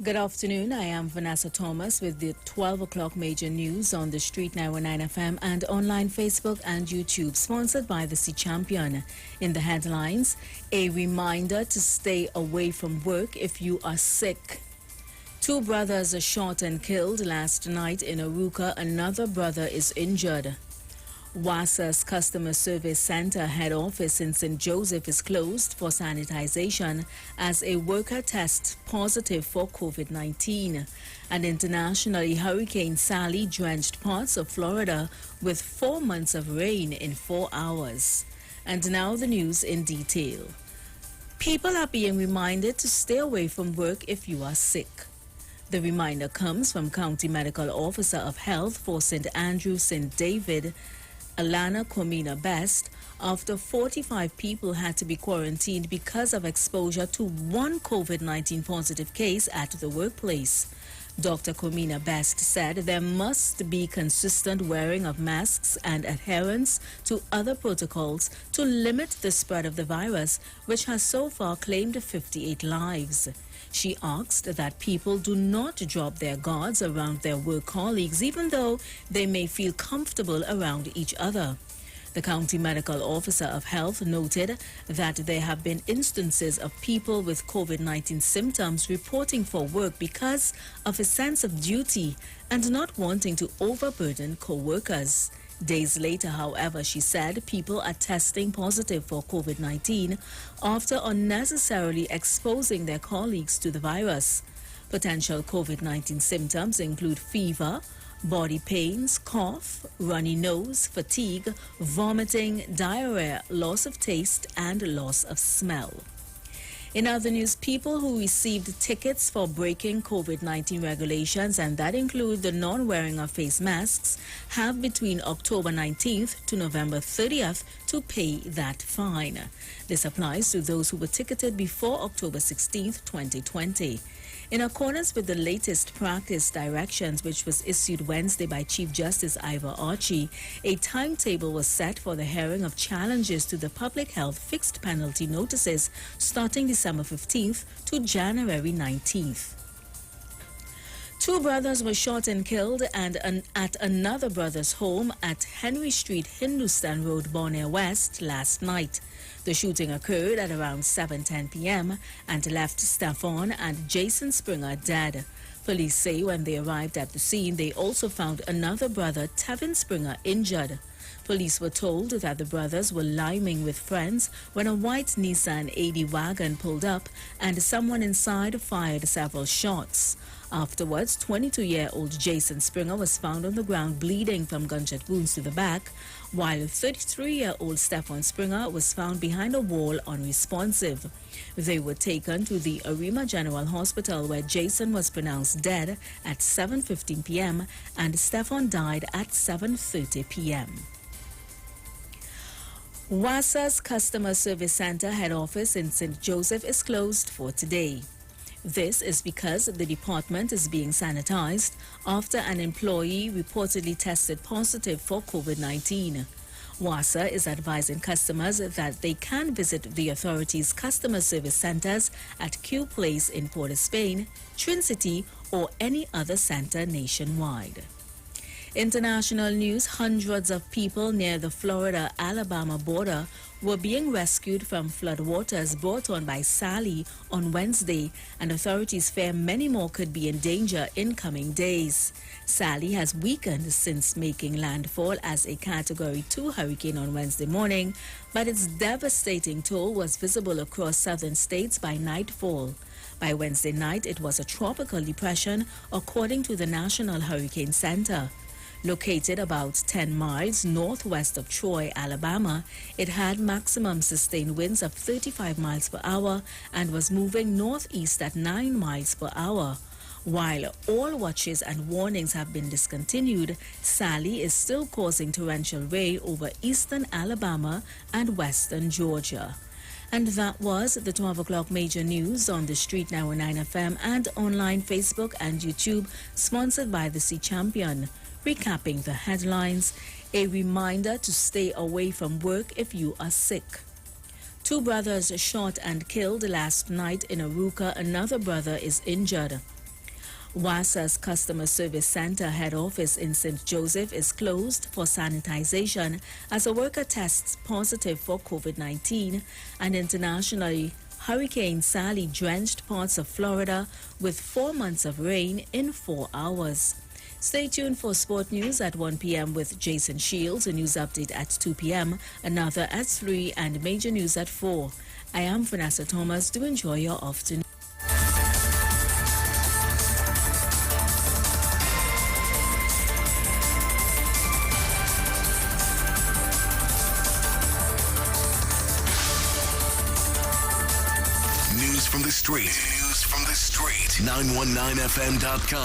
Good afternoon. I am Vanessa Thomas with the 12 o'clock major news on the Street 919 FM and online Facebook and YouTube, sponsored by the Sea Champion. In the headlines, a reminder to stay away from work if you are sick. Two brothers are shot and killed last night in Aruka. Another brother is injured. WASA's Customer Service Center head office in St. Joseph is closed for sanitization as a worker tests positive for COVID-19. And internationally, Hurricane Sally drenched parts of Florida with 4 months of rain in 4 hours. And now the news in detail. People are being reminded to stay away from work if you are sick. The reminder comes from County Medical Officer of Health for St. Andrew St. David, Alana Comina Best, after 45 people had to be quarantined because of exposure to one COVID-19 positive case at the workplace. Dr. Comina Best said there must be consistent wearing of masks and adherence to other protocols to limit the spread of the virus, which has so far claimed 58 lives. She asked that people do not drop their guards around their work colleagues, even though they may feel comfortable around each other. The County Medical Officer of Health noted that there have been instances of people with COVID-19 symptoms reporting for work because of a sense of duty and not wanting to overburden co-workers. Days later, however, she said people are testing positive for COVID-19 after unnecessarily exposing their colleagues to the virus. Potential COVID-19 symptoms include fever, body pains, cough, runny nose, fatigue, vomiting, diarrhea, loss of taste, and loss of smell. In other news, people who received tickets for breaking COVID-19 regulations, and that include the non-wearing of face masks, have between October 19th to November 30th to pay that fine. This applies to those who were ticketed before October 16th, 2020. In accordance with the latest practice directions, which was issued Wednesday by Chief Justice Iwer Archie, a timetable was set for the hearing of challenges to the public health fixed penalty notices starting December 15th to January 19th. Two brothers were shot and killed at another brother's home at Henry Street, Hindustan Road, Bonaire West last night. The shooting occurred at around 7:10 p.m. and left Stefan and Jason Springer dead. Police say when they arrived at the scene, they also found another brother, Tevin Springer, injured. Police were told that the brothers were liming with friends when a white Nissan AD wagon pulled up and someone inside fired several shots. Afterwards, 22-year-old Jason Springer was found on the ground bleeding from gunshot wounds to the back, while 33-year-old Stefan Springer was found behind a wall unresponsive. They were taken to the Arima General Hospital where Jason was pronounced dead at 7:15 p.m. and Stefan died at 7:30 p.m. WASA's Customer Service Center head office in St. Joseph is closed for today. This is because the department is being sanitized after an employee reportedly tested positive for COVID-19. WASA is advising customers that they can visit the authority's customer service centers at Q Place in Port of Spain, Trincity, or any other center nationwide. International news: hundreds of people near the Florida-Alabama border were being rescued from floodwaters brought on by Sally on Wednesday, and authorities fear many more could be in danger in coming days. Sally has weakened since making landfall as a Category 2 hurricane on Wednesday morning, but its devastating toll was visible across southern states by nightfall. By Wednesday night, it was a tropical depression, according to the National Hurricane Center. Located about 10 miles northwest of Troy, Alabama, it had maximum sustained winds of 35 miles per hour and was moving northeast at 9 miles per hour. While all watches and warnings have been discontinued, Sally is still causing torrential rain over eastern Alabama and western Georgia. And that was the 12 o'clock major news on the Street 919 FM and online Facebook and YouTube, sponsored by the Sea Champion. Recapping the headlines, a reminder to stay away from work if you are sick. Two brothers shot and killed last night in Aruka. Another brother is injured. WASA's Customer Service Center head office in St. Joseph is closed for sanitization as a worker tests positive for COVID-19. And internationally, Hurricane Sally drenched parts of Florida with 4 months of rain in 4 hours. Stay tuned for sport news at 1 p.m. with Jason Shields, a news update at 2 p.m., another at 3, and major news at 4. I am Vanessa Thomas. Do enjoy your afternoon. News from the street. 919fm.com.